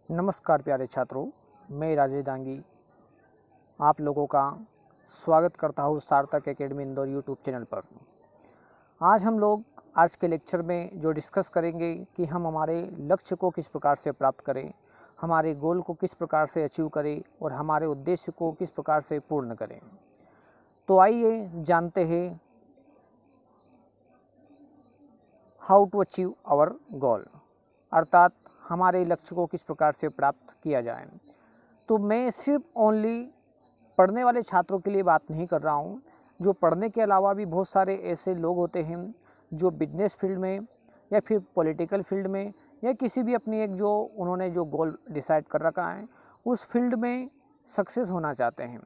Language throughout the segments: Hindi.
नमस्कार प्यारे छात्रों, मैं राजेश दांगी आप लोगों का स्वागत करता हूँ सार्थक एकेडमी इंदौर यूट्यूब चैनल पर। आज हम लोग आज के लेक्चर में जो डिस्कस करेंगे कि हम हमारे लक्ष्य को किस प्रकार से प्राप्त करें, हमारे गोल को किस प्रकार से अचीव करें और हमारे उद्देश्य को किस प्रकार से पूर्ण करें। तो आइए जानते हैं how to achieve our goal, अर्थात हमारे लक्ष्य को किस प्रकार से प्राप्त किया जाए। तो मैं सिर्फ ओनली पढ़ने वाले छात्रों के लिए बात नहीं कर रहा हूँ। जो पढ़ने के अलावा भी बहुत सारे ऐसे लोग होते हैं जो बिजनेस फील्ड में या फिर पॉलिटिकल फील्ड में या किसी भी अपनी एक जो उन्होंने जो गोल डिसाइड कर रखा है उस फील्ड में सक्सेस होना चाहते हैं।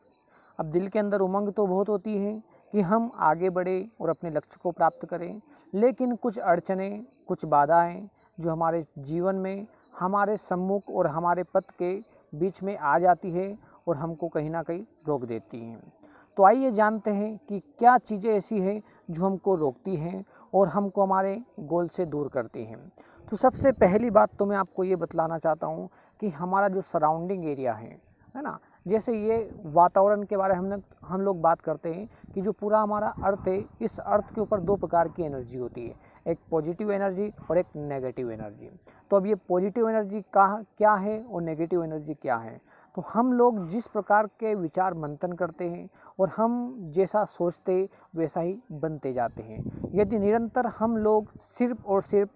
अब दिल के अंदर उमंग तो बहुत होती है कि हम आगे बढ़े और अपने लक्ष्य को प्राप्त करें, लेकिन कुछ अड़चनें, कुछ बाधाएं जो हमारे जीवन में हमारे सम्मुख और हमारे पथ के बीच में आ जाती है और हमको कहीं ना कहीं रोक देती हैं। तो आइए जानते हैं कि क्या चीज़ें ऐसी हैं जो हमको रोकती हैं और हमको हमारे गोल से दूर करती हैं। तो सबसे पहली बात तो मैं आपको ये बतलाना चाहता हूँ कि हमारा जो सराउंडिंग एरिया है ना, जैसे ये वातावरण के बारे में हम लोग बात करते हैं कि जो पूरा हमारा अर्थ है, इस अर्थ के ऊपर दो प्रकार की एनर्जी होती है, एक पॉजिटिव एनर्जी और एक नेगेटिव एनर्जी। तो अब ये पॉजिटिव एनर्जी क्या है और नेगेटिव एनर्जी क्या है। तो हम लोग जिस प्रकार के विचार मंथन करते हैं और हम जैसा सोचते वैसा ही बनते जाते हैं। यदि निरंतर हम लोग सिर्फ और सिर्फ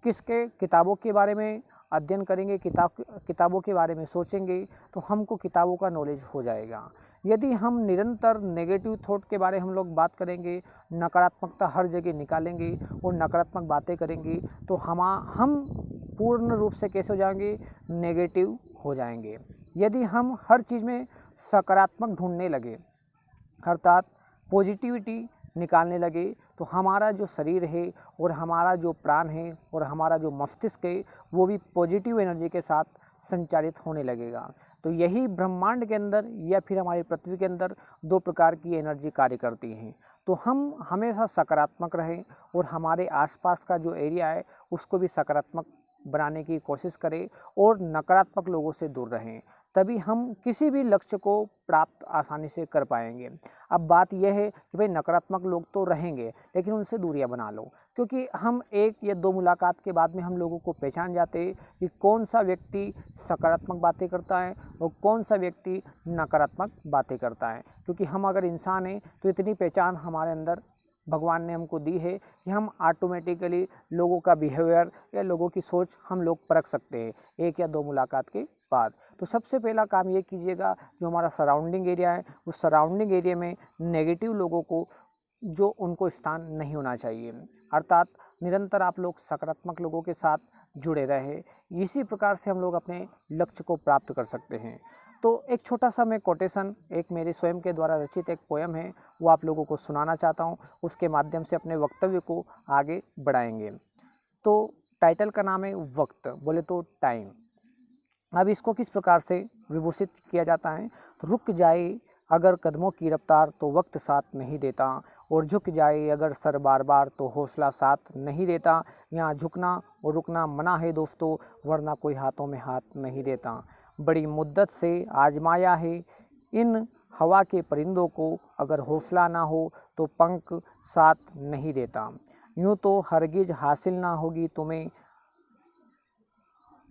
किसके किताबों के बारे में अध्ययन करेंगे, किताबों के बारे में सोचेंगे, तो हमको किताबों का नॉलेज हो जाएगा। यदि हम निरंतर नेगेटिव थॉट के बारे हम लोग बात करेंगे, नकारात्मकता हर जगह निकालेंगे और नकारात्मक बातें करेंगे, तो हम पूर्ण रूप से कैसे हो जाएंगे, नेगेटिव हो जाएंगे। यदि हम हर चीज़ में सकारात्मक ढूंढने लगे, अर्थात पॉजिटिविटी निकालने लगे, तो हमारा जो शरीर है और हमारा जो प्राण है और हमारा जो मस्तिष्क है वो भी पॉजिटिव एनर्जी के साथ संचालित होने लगेगा। तो यही ब्रह्मांड के अंदर या फिर हमारी पृथ्वी के अंदर दो प्रकार की एनर्जी कार्य करती हैं। तो हम हमेशा सकारात्मक रहें और हमारे आसपास का जो एरिया है उसको भी सकारात्मक बनाने की कोशिश करें और नकारात्मक लोगों से दूर रहें, तभी हम किसी भी लक्ष्य को प्राप्त आसानी से कर पाएंगे। अब बात यह है कि भाई नकारात्मक लोग तो रहेंगे, लेकिन उनसे दूरियां बना लो, क्योंकि हम एक या दो मुलाकात के बाद में हम लोगों को पहचान जाते हैं कि कौन सा व्यक्ति सकारात्मक बातें करता है और कौन सा व्यक्ति नकारात्मक बातें करता है। क्योंकि हम अगर इंसान हैं तो इतनी पहचान हमारे अंदर भगवान ने हमको दी है कि हम ऑटोमेटिकली लोगों का बिहेवियर या लोगों की सोच हम लोग परख सकते हैं एक या दो मुलाकात के बाद। तो सबसे पहला काम ये कीजिएगा, जो हमारा सराउंडिंग एरिया है उस सराउंडिंग एरिया में नेगेटिव लोगों को जो उनको स्थान नहीं होना चाहिए, अर्थात निरंतर आप लोग सकारात्मक लोगों के साथ जुड़े रहे। इसी प्रकार से हम लोग अपने लक्ष्य को प्राप्त कर सकते हैं। तो एक छोटा सा मैं कोटेशन, एक मेरे स्वयं के द्वारा रचित एक पोयम है, वो आप लोगों को सुनाना चाहता हूँ। उसके माध्यम से अपने वक्तव्य को आगे बढ़ाएंगे। तो टाइटल का नाम है वक्त, बोले तो टाइम। अब इसको किस प्रकार से विभूषित किया जाता है, तो रुक जाए अगर कदमों की रफ्तार तो वक्त साथ नहीं देता, और झुक जाए अगर सर बार बार तो हौसला साथ नहीं देता। यहाँ झुकना और रुकना मना है दोस्तों, वरना कोई हाथों में हाथ नहीं देता। बड़ी मुद्दत से आजमाया है इन हवा के परिंदों को, अगर हौसला ना हो तो पंख साथ नहीं देता। यूँ तो हरगिज हासिल ना होगी तुम्हें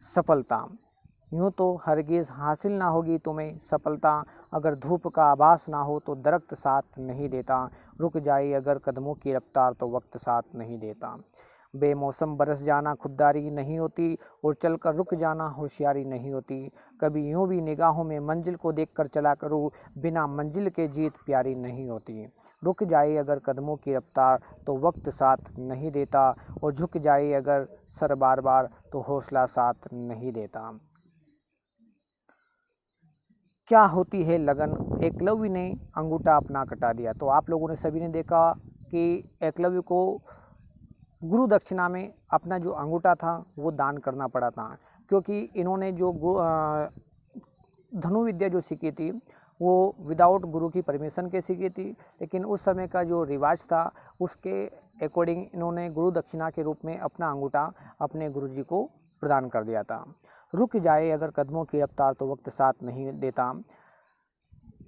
सफलता, यूँ तो हरगिज़ हासिल ना होगी तुम्हें सफलता, अगर धूप का आभास ना हो तो दरख्त साथ नहीं देता। रुक जाए अगर कदमों की रफ्तार तो वक्त साथ नहीं देता। बेमौसम बरस जाना खुददारी नहीं होती, और चलकर रुक जाना होशियारी नहीं होती। कभी यूँ भी निगाहों में मंजिल को देखकर चला करो, बिना मंजिल के जीत प्यारी नहीं होती। रुक जाए अगर कदमों की रफ्तार तो वक्त साथ नहीं देता, और झुक जाए अगर सर बार बार तो हौसला साथ नहीं देता। क्या होती है लगन, एकलव्य ने अंगूठा अपना कटा दिया। तो आप लोगों ने सभी ने देखा कि एकलव्य को गुरु दक्षिणा में अपना जो अंगूठा था वो दान करना पड़ा था, क्योंकि इन्होंने जो धनु विद्या जो सीखी थी वो विदाउट गुरु की परमिशन के सीखी थी। लेकिन उस समय का जो रिवाज था उसके अकॉर्डिंग इन्होंने गुरु दक्षिणा के रूप में अपना अंगूठा अपने गुरुजी को प्रदान कर दिया था। रुक जाए अगर कदमों की रफ्तार तो वक्त साथ नहीं देता।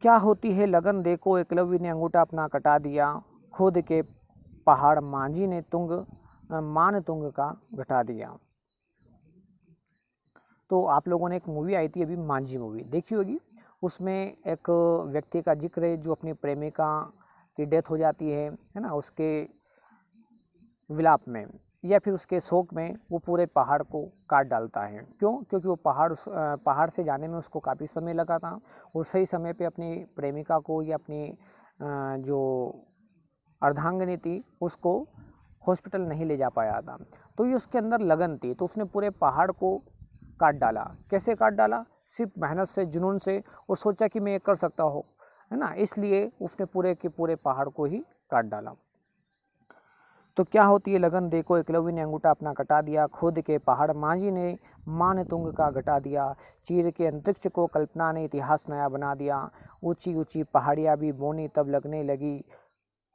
क्या होती है लगन देखो एकलव्य ने अंगूठा अपना कटा दिया, खुद के पहाड़ मांझी ने मान तुंग का घटा दिया। तो आप लोगों ने एक मूवी आई थी अभी मांझी मूवी देखी होगी, उसमें एक व्यक्ति का जिक्र है जो अपनी प्रेमिका की डेथ हो जाती है ना, उसके विलाप में या फिर उसके शोक में वो पूरे पहाड़ को काट डालता है। क्यों? क्योंकि वो पहाड़ से जाने में उसको काफ़ी समय लगा था और सही समय पे अपनी प्रेमिका को या अपनी जो अर्धांगिनी थी उसको हॉस्पिटल नहीं ले जा पाया था। तो ये उसके अंदर लगन थी, तो उसने पूरे पहाड़ को काट डाला। कैसे काट डाला? सिर्फ मेहनत से, जुनून से, और सोचा कि मैं ये कर सकता हूँ, है ना, इसलिए उसने पूरे के पूरे पहाड़ को ही काट डाला। तो क्या होती है लगन देखो एकलव्य ने अंगूठा अपना कटा दिया, खुद के पहाड़ मांझी ने मान तुंग का घटा दिया, चीर के अंतरिक्ष को कल्पना ने इतिहास नया बना दिया, ऊंची ऊंची पहाड़ियाँ भी बोनी तब लगने लगी,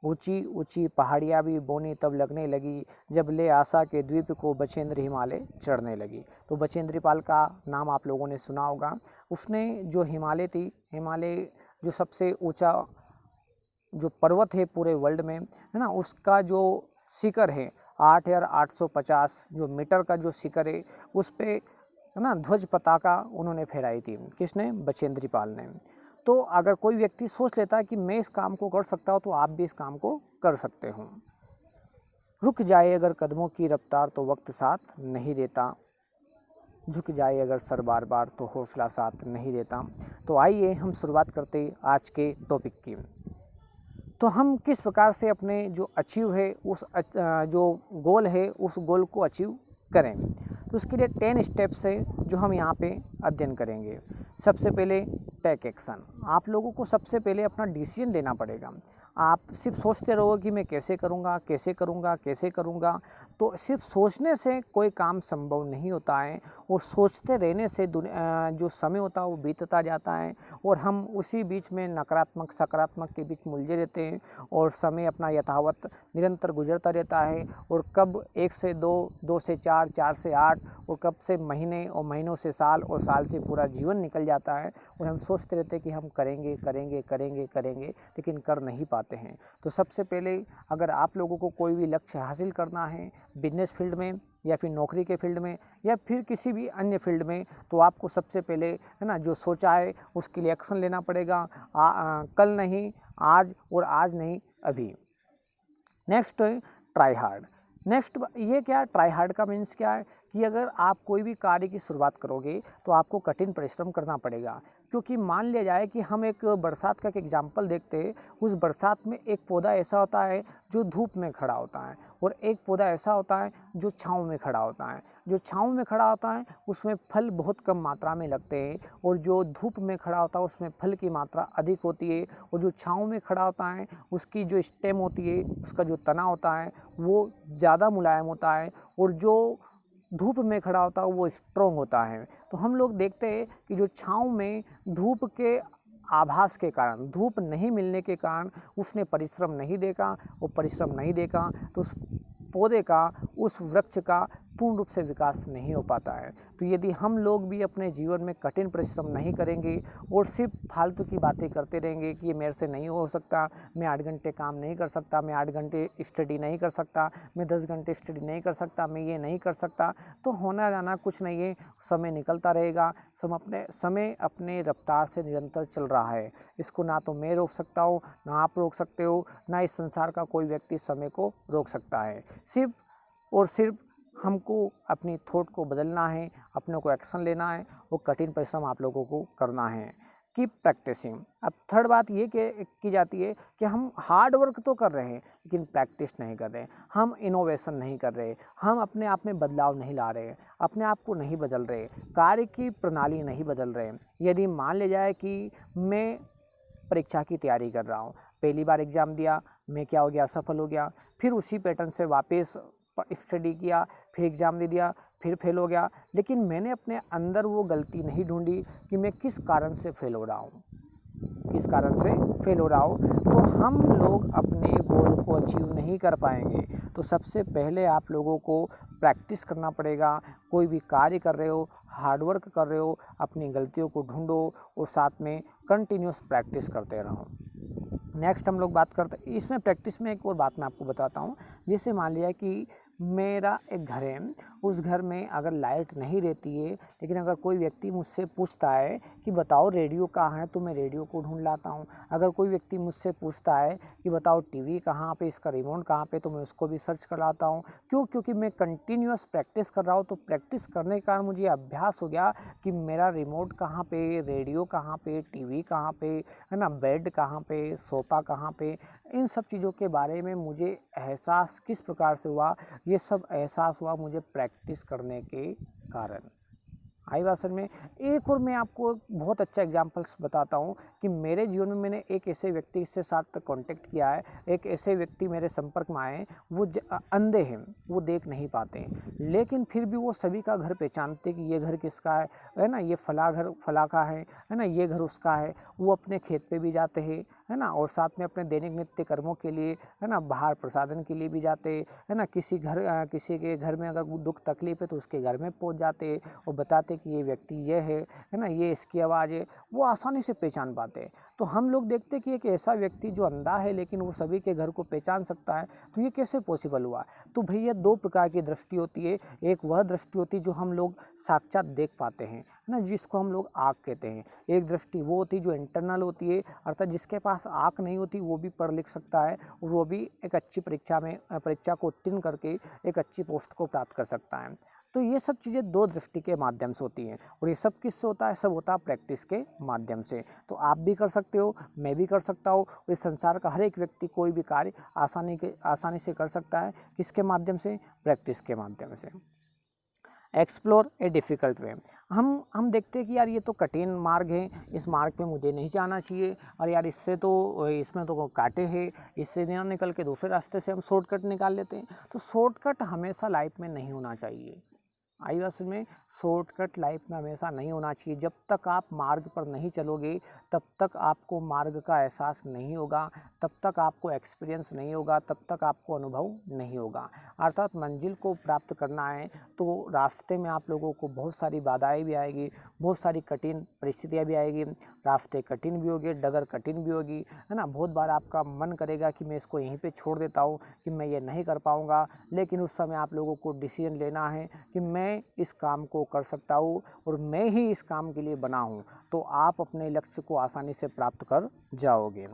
ऊंची ऊंची पहाड़ियाँ भी बोनी तब लगने लगी, जब ले आशा के द्वीप को बचेंद्र हिमालय चढ़ने लगी। तो बचेंद्र पाल का नाम आप लोगों ने सुना होगा। उसने जो हिमालय थी, हिमालय जो सबसे ऊंचा जो पर्वत है पूरे वर्ल्ड में, है ना, उसका जो शिखर है 8,850 जो मीटर का जो शिखर है, उस पे, है ना, ध्वज पताका उन्होंने फहराई थी। किसने? बचेंद्री पाल ने। तो अगर कोई व्यक्ति सोच लेता है कि मैं इस काम को कर सकता हूँ तो आप भी इस काम को कर सकते हो। रुक जाए अगर कदमों की रफ्तार तो वक्त साथ नहीं देता, झुक जाए अगर सर बार बार तो हौसला साथ नहीं देता। तो आइए हम शुरुआत करते आज के टॉपिक की। तो हम किस प्रकार से अपने जो अचीव है उस जो गोल है उस गोल को अचीव करें, तो उसके लिए 10 स्टेप्स है जो हम यहाँ पे अध्ययन करेंगे। सबसे पहले टेक एक्शन। आप लोगों को सबसे पहले अपना डिसीजन लेना पड़ेगा। आप सिर्फ सोचते रहो कि मैं कैसे करूँगा कैसे करूँगा कैसे करूँगा, तो सिर्फ सोचने से कोई काम संभव नहीं होता है, और सोचते रहने से जो समय होता है वो बीतता जाता है, और हम उसी बीच में नकारात्मक सकारात्मक के बीच उलझे रहते हैं, और समय अपना यथावत निरंतर गुजरता रहता है। और कब 1 से 2, 2 से 4, 4 से 8, और कब से महीने, और महीनों से साल, और साल से पूरा जीवन निकल जाता है, और हम सोचते रहते हैं कि हम करेंगे करेंगे करेंगे करेंगे, लेकिन कर नहीं पाते हैं। तो सबसे पहले अगर आप लोगों को कोई भी लक्ष्य हासिल करना है बिजनेस फील्ड में, या फिर नौकरी के फील्ड में, या फिर किसी भी अन्य फील्ड में, तो आपको सबसे पहले, है ना, जो सोचा है उसके लिए एक्शन लेना पड़ेगा। कल नहीं, आज, और आज नहीं अभी। नेक्स्ट है ट्राई हार्ड। नेक्स्ट ये क्या, ट्राई हार्ड का मीन्स क्या है कि अगर आप कोई भी कार्य की शुरुआत करोगे तो आपको कठिन परिश्रम करना पड़ेगा। क्योंकि मान लिया जाए कि हम एक बरसात का एक एग्जाम्पल देखते हैं, उस बरसात में एक पौधा ऐसा होता है जो धूप में खड़ा होता है, और एक पौधा ऐसा होता है जो छाँव में खड़ा होता है। जो छाँव में खड़ा होता है उसमें फल बहुत कम मात्रा में लगते हैं, और जो धूप में खड़ा होता है उसमें फल की मात्रा अधिक होती है। और जो छाँव में खड़ा होता है उसकी जो स्टेम होती है, उसका जो तना होता है वो ज़्यादा मुलायम होता है, और जो धूप में खड़ा होता है वो स्ट्रॉन्ग होता है। तो हम लोग देखते हैं कि जो छाँव में धूप के आभास के कारण, धूप नहीं मिलने के कारण उसने परिश्रम नहीं देखा, वो परिश्रम नहीं देखा, तो उस पौधे का, उस वृक्ष का पूर्ण रूप से विकास नहीं हो पाता है। तो यदि हम लोग भी अपने जीवन में कठिन परिश्रम नहीं करेंगे और सिर्फ फालतू की बातें करते रहेंगे कि ये मेरे से नहीं हो सकता, मैं 8 घंटे काम नहीं कर सकता, मैं 8 घंटे स्टडी नहीं कर सकता, मैं 10 घंटे स्टडी नहीं कर सकता, मैं ये नहीं कर सकता, तो होना जाना कुछ नहीं है। समय निकलता रहेगा। समय अपने रफ्तार से निरंतर चल रहा है। इसको ना तो मैं रोक सकता हूँ, ना आप रोक सकते हो, ना इस संसार का कोई व्यक्ति समय को रोक सकता है। सिर्फ और सिर्फ हमको अपनी थॉट को बदलना है, अपने को एक्शन लेना है, वो कठिन परिश्रम आप लोगों को करना है। Keep practising. अब थर्ड बात ये की जाती है कि हम हार्ड वर्क तो कर रहे हैं लेकिन प्रैक्टिस नहीं कर रहे, हम इनोवेशन नहीं कर रहे, हम अपने आप में बदलाव नहीं ला रहे, अपने आप को नहीं बदल रहे, कार्य की प्रणाली नहीं बदल रहे। यदि मान लिया जाए कि मैं परीक्षा की तैयारी कर रहा हूँ, पहली बार एग्ज़ाम दिया, मैं क्या हो गया, सफल हो गया, फिर उसी पैटर्न से वापस स्टडी किया, फिर एग्ज़ाम दे दिया, फिर फेल हो गया, लेकिन मैंने अपने अंदर वो गलती नहीं ढूंढी कि मैं किस कारण से फेल हो रहा हूँ, किस कारण से फेल हो रहा हो, तो हम लोग अपने गोल को अचीव नहीं कर पाएंगे। तो सबसे पहले आप लोगों को प्रैक्टिस करना पड़ेगा। कोई भी कार्य कर रहे हो, हार्डवर्क कर रहे हो, अपनी गलतियों को ढूंढो और साथ में कंटिन्यूस प्रैक्टिस करते रहो। नेक्स्ट हम लोग बात करते हैं इसमें प्रैक्टिस में एक और बात मैं आपको बताता हूँ। जैसे मान लिया कि मेरा एक घर है, उस घर में अगर लाइट नहीं रहती है, लेकिन अगर कोई व्यक्ति मुझसे पूछता है कि बताओ रेडियो कहाँ है, तो मैं रेडियो को ढूंढ लाता हूँ। अगर कोई व्यक्ति मुझसे पूछता है कि बताओ टीवी कहाँ पे, इसका रिमोट कहाँ पे, तो मैं उसको भी सर्च कर लाता हूँ। क्यों? क्योंकि मैं कंटिन्यूअस प्रैक्टिस कर रहा हूँ। तो प्रैक्टिस करने के कारण मुझे अभ्यास हो गया कि मेरा रिमोट कहाँ पे, रेडियो कहाँ पे, टीवी कहाँ पे, है ना, बेड कहाँ पे, सोफ़ा कहाँ पे, इन सब चीज़ों के बारे में मुझे एहसास किस प्रकार से हुआ, ये सब एहसास हुआ मुझे प्रैक्टिस करने के कारण। आई बात समझ में। एक और मैं आपको बहुत अच्छा एग्जांपल्स बताता हूँ कि मेरे जीवन में मैंने एक ऐसे व्यक्ति से साथ कांटेक्ट किया है, एक ऐसे व्यक्ति मेरे संपर्क में आए, वो अंधे हैं, वो देख नहीं पाते, लेकिन फिर भी वो सभी का घर पहचानते कि ये घर किसका है ना, ये फला घर फला का है ना, ये घर उसका है। वो अपने खेत पे भी जाते हैं, है ना, और साथ में अपने दैनिक नित्य कर्मों के लिए, है ना, बाहर प्रसादन के लिए भी जाते, है ना, किसी किसी के घर में अगर दुख तकलीफ है तो उसके घर में पहुंच जाते और बताते कि ये व्यक्ति ये है ना, ये इसकी आवाज़ है, वो आसानी से पहचान पाते। तो हम लोग देखते कि एक ऐसा व्यक्ति जो अंधा है लेकिन वो सभी के घर को पहचान सकता है, तो ये कैसे पॉसिबल हुआ? तो भैया दो प्रकार की दृष्टि होती है। एक वह दृष्टि होती है जो हम लोग साक्षात देख पाते हैं, है ना, जिसको हम लोग आँख कहते हैं। एक दृष्टि वो होती है जो इंटरनल होती है, अर्थात जिसके पास आँख नहीं होती वो भी पढ़ लिख सकता है और वो भी एक अच्छी परीक्षा को उत्तीर्ण करके एक अच्छी पोस्ट को प्राप्त कर सकता है। तो ये सब चीज़ें दो दृष्टि के माध्यम से होती हैं और ये सब किससे होता है? सब होता है प्रैक्टिस के माध्यम से। तो आप भी कर सकते हो, मैं भी कर सकता हूँ, और इस संसार का हर एक व्यक्ति कोई भी कार्य आसानी से कर सकता है। किसके माध्यम से? प्रैक्टिस के माध्यम से। एक्सप्लोर ए डिफ़िकल्ट वे। हम देखते हैं कि यार ये तो कठिन मार्ग है, इस मार्ग पे मुझे नहीं जाना चाहिए, और यार इसमें तो कांटे हैं, इससे ना निकल के दूसरे रास्ते से हम शॉर्टकट निकाल लेते हैं। तो शॉर्टकट हमेशा लाइफ में नहीं होना चाहिए। आई बात समझ में। शॉर्टकट लाइफ में हमेशा नहीं होना चाहिए। जब तक आप मार्ग पर नहीं चलोगे तब तक आपको मार्ग का एहसास नहीं होगा, तब तक आपको एक्सपीरियंस नहीं होगा, तब तक आपको अनुभव नहीं होगा। अर्थात मंजिल को प्राप्त करना है तो रास्ते में आप लोगों को बहुत सारी बाधाएं भी आएगी, बहुत सारी कठिन परिस्थितियां भी आएगी, रास्ते कठिन भी होंगे, डगर कठिन भी होगी, है ना। बहुत बार आपका मन करेगा कि मैं इसको यहीं पे छोड़ देता हूँ, कि मैं ये नहीं कर पाऊँगा, लेकिन उस समय आप लोगों को डिसीजन लेना है कि मैं इस काम को कर सकता हूँ और मैं ही इस काम के लिए बना हूँ, तो आप अपने लक्ष्य को आसानी से प्राप्त कर जाओगे।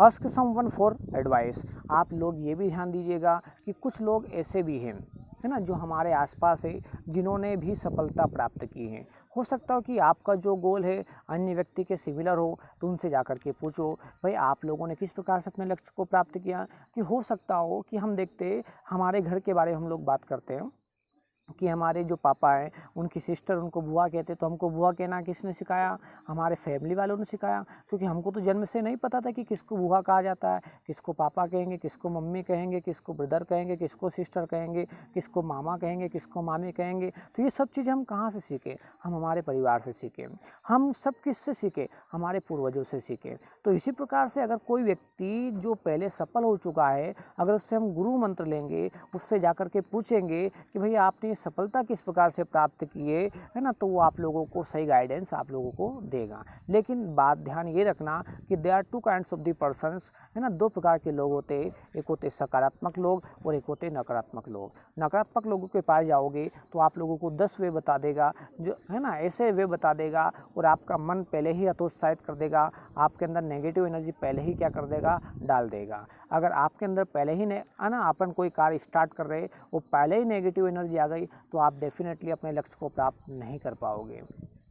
Ask someone for advice. आप लोग ये भी ध्यान दीजिएगा कि कुछ लोग ऐसे भी हैं, है ना, जो हमारे आसपास है, जिन्होंने भी सफलता प्राप्त की है। हो सकता हो कि आपका जो गोल है अन्य व्यक्ति के सिमिलर हो, तो उनसे जाकर के पूछो भाई आप लोगों ने किस प्रकार से अपने लक्ष्य को प्राप्त किया। कि हो सकता हो कि हम देखते हमारे घर के बारे में हम लोग बात करते हैं कि हमारे जो पापा हैं उनकी सिस्टर उनको बुआ कहते, तो हमको बुआ कहना किसने सिखाया? हमारे फैमिली वालों ने सिखाया, क्योंकि हमको तो जन्म से नहीं पता था कि किसको बुआ कहा जाता है, किसको पापा कहेंगे, किसको मम्मी कहेंगे, किसको ब्रदर कहेंगे, किसको सिस्टर कहेंगे, किसको मामा कहेंगे, किसको मामी कहेंगे। तो ये सब चीज़ें हम कहाँ से सीखे? हम हमारे परिवार से सीखे। हम सब किससे सीखे? हमारे पूर्वजों से सीखे। तो इसी प्रकार से अगर कोई व्यक्ति जो पहले सफल हो चुका है, अगर उससे हम गुरु मंत्र लेंगे, उससे जाकर के पूछेंगे कि भैया आपने सफलता किस प्रकार से प्राप्त किए, है ना, तो वो आप लोगों को सही गाइडेंस आप लोगों को देगा। लेकिन बात ध्यान ये रखना कि there are two kinds of the persons, है ना, दो प्रकार के लोग होते हैं। एक होते सकारात्मक लोग और एक होते नकारात्मक लोग। नकारात्मक लोगों के पास जाओगे तो आप लोगों को 10 वे बता देगा, जो है ना, ऐसे वे बता देगा और आपका मन पहले ही हतोत्साहित कर देगा, आपके अंदर नेगेटिव एनर्जी पहले ही क्या कर देगा? डाल देगा। अगर आपके अंदर पहले ही है ना, अपन कोई कार्य स्टार्ट कर रहे वो पहले ही नेगेटिव एनर्जी आ गई, तो आप डेफिनेटली अपने लक्ष्य को प्राप्त नहीं कर पाओगे।